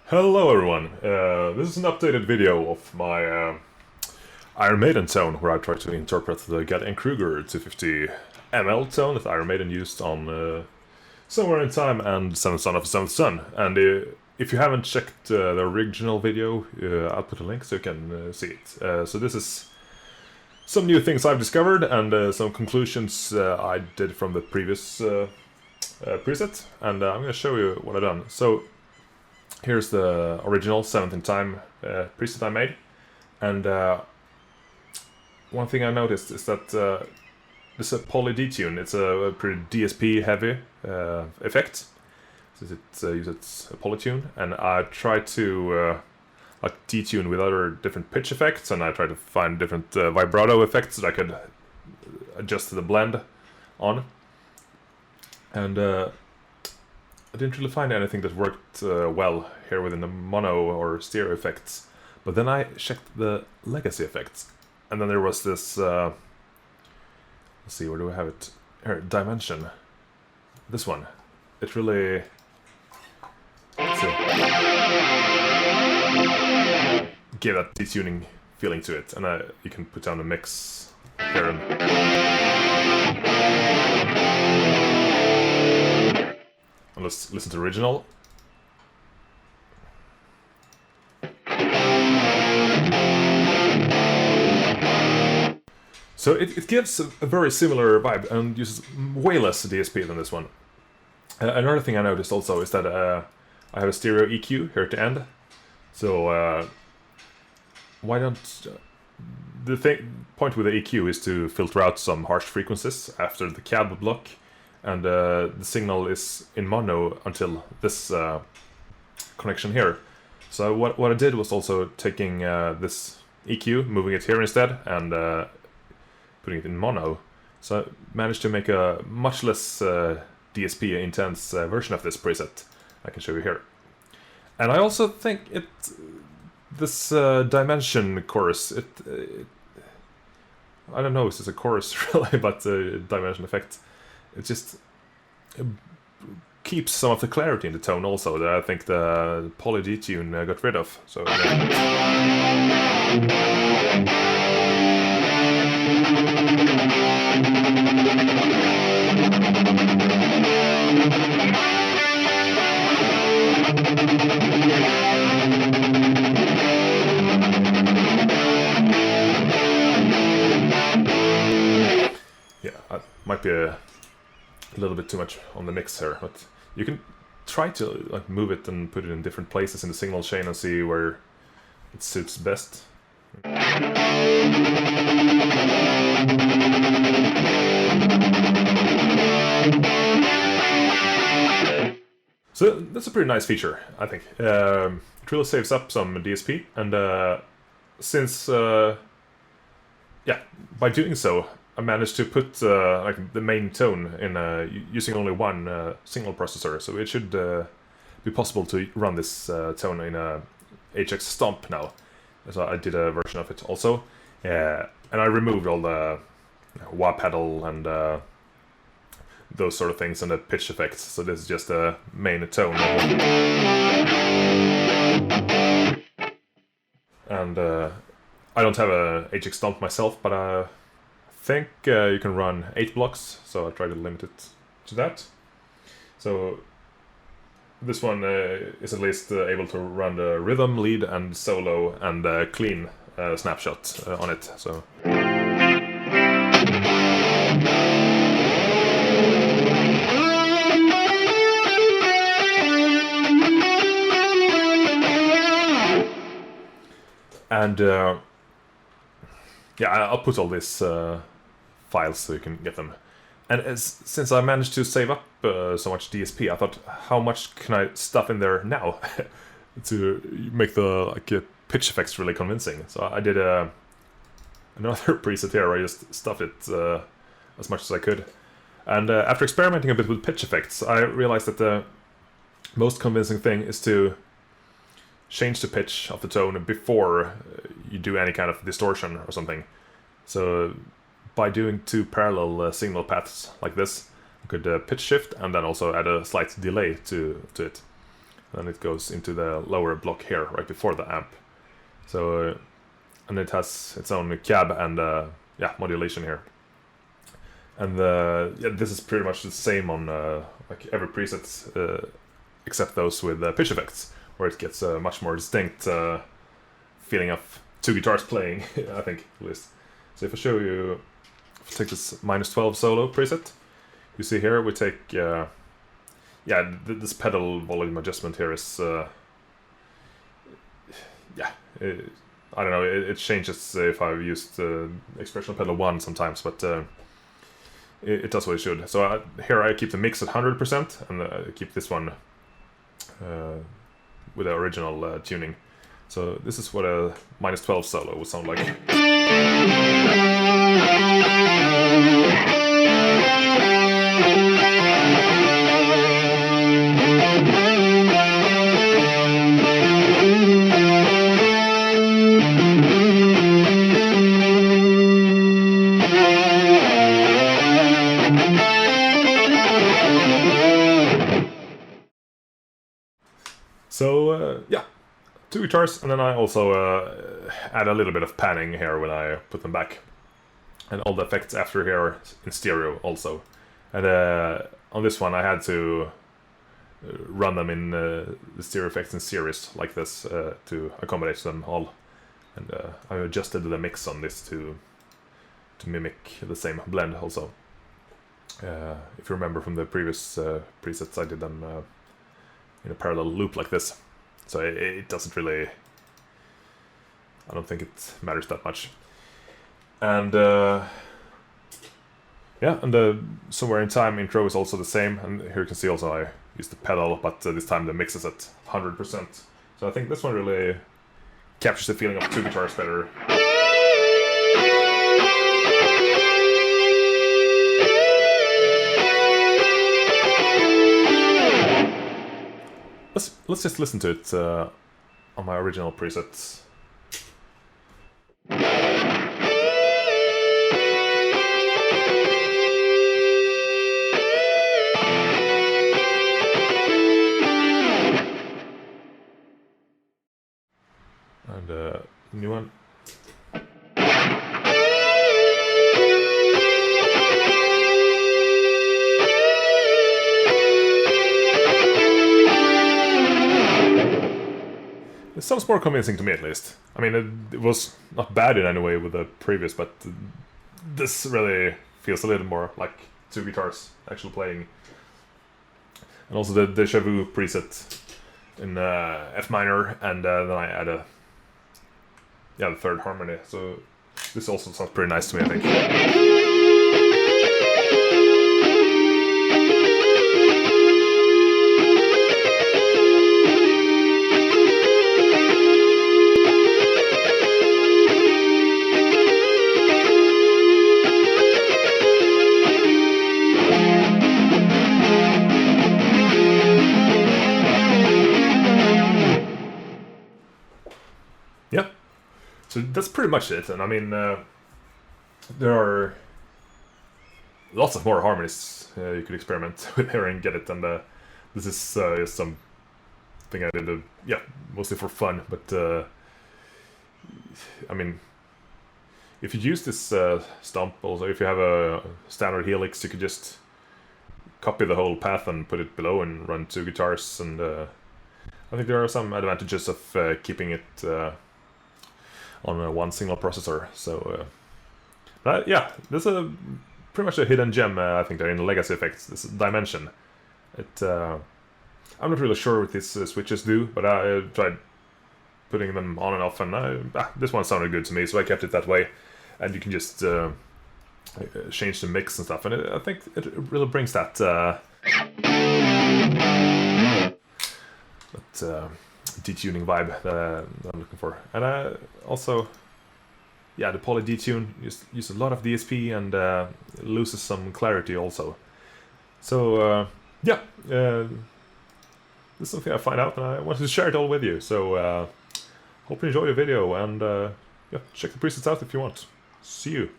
Hello everyone, this is an updated video of my Iron Maiden tone, where I try to interpret the Gallien Krueger 250 ml tone that Iron Maiden used on Somewhere in Time and Seventh Son of the Seventh Son. And if you haven't checked the original video, I'll put a link so you can see it. So this is some new things I've discovered and some conclusions I did from the previous preset, and I'm going to show you what I've done. So here's the original 7th in Time preset I made, and one thing I noticed is that this is a poly detune. It's a pretty DSP heavy effect, since it uses a polytune, and I tried to like detune with other different pitch effects, and I tried to find different vibrato effects that I could adjust the blend on, and I didn't really find anything that worked well here within the mono or stereo effects. But then I checked the legacy effects, and then there was this, let's see, where do I have it? Here, Dimension. This one. It really, let's see, gave that detuning feeling to it, and you can put down the mix here and let's listen to the original. So it gives a very similar vibe and uses way less DSP than this one. Another thing I noticed also is that I have a stereo EQ here at the end. So why don't... the point with the EQ is to filter out some harsh frequencies after the cab block. And the signal is in mono until this connection here. So what I did was also taking this EQ, moving it here instead, and putting it in mono. So I managed to make a much less DSP intense version of this preset. I can show you here. And I also think this dimension chorus, I don't know if it's a chorus really, but dimension effect, it just keeps some of the clarity in the tone also that I think the poly detune got rid of. So yeah, might be a little bit too much on the mix here, but you can try to like move it and put it in different places in the signal chain and see where it suits best. So that's a pretty nice feature, I think. It really saves up some DSP, and since yeah, by doing so, I managed to put like the main tone in using only one signal processor, so it should be possible to run this tone in a HX Stomp now. So I did a version of it also, and I removed all the wah pedal and those sort of things and the pitch effects. So this is just a main tone, and I don't have a HX Stomp myself, but I think you can run 8 blocks, so I try to limit it to that. So this one is at least able to run the rhythm, lead, and solo, and clean snapshot on it. So. And yeah, I'll put all these files so you can get them. And since I managed to save up so much DSP, I thought, how much can I stuff in there now to make the pitch effects really convincing? So I did another preset here where I just stuffed it as much as I could. And after experimenting a bit with pitch effects, I realized that the most convincing thing is to change the pitch of the tone before you do any kind of distortion or something. So by doing 2 parallel signal paths like this, I could pitch shift and then also add a slight delay to it. then it goes into the lower block here, right before the amp. So, and it has its own cab and yeah, modulation here. And yeah, this is pretty much the same on like every preset, except those with pitch effects, where it gets a much more distinct feeling of two guitars playing, I think, at least. So if I show you, if I take this -12 solo preset, you see here we take, yeah, this pedal volume adjustment here is, yeah, I don't know, it changes if I've used expression pedal 1 sometimes, but it does what it should. So here I keep the mix at 100%, and I keep this one with the original tuning. So this is what a -12 solo would sound like. So yeah, two guitars, and then I also add a little bit of panning here when I put them back. And all the effects after here are in stereo also. And on this one I had to run them in the stereo effects in series like this to accommodate them all. And I adjusted the mix on this to mimic the same blend also. If you remember from the previous presets, I did them in a parallel loop like this. So it doesn't really, I don't think it matters that much. And yeah, and the Somewhere in Time intro is also the same, and here you can see also I used the pedal, but this time the mix is at 100%. So I think this one really captures the feeling of two guitars better. Let's just listen to it on my original presets. And new one. It sounds more convincing to me, at least. I mean, it was not bad in any way with the previous, but this really feels a little more like two guitars actually playing. And also the Deja Vu preset in F minor, and then I add the third harmony. So this also sounds pretty nice to me, I think. Yeah, so that's pretty much it, and I mean, there are lots of more harmonies you could experiment with here and get it, and this is something I did, yeah, mostly for fun, but I mean, if you use this Stomp, also, if you have a standard Helix, you could just copy the whole path and put it below and run two guitars, and I think there are some advantages of keeping it on one single processor. So yeah, this is pretty much a hidden gem, I think, there in the legacy effects, this dimension. I'm not really sure what these switches do, but I tried putting them on and off, and this one sounded good to me, so I kept it that way. And you can just change the mix and stuff, and I think it really brings that detuning vibe that I'm looking for. And also, yeah, the poly detune use a lot of DSP and loses some clarity also. So yeah, this is something I find out, and I wanted to share it all with you. So hope you enjoy the video, and yeah, check the presets out if you want. See you.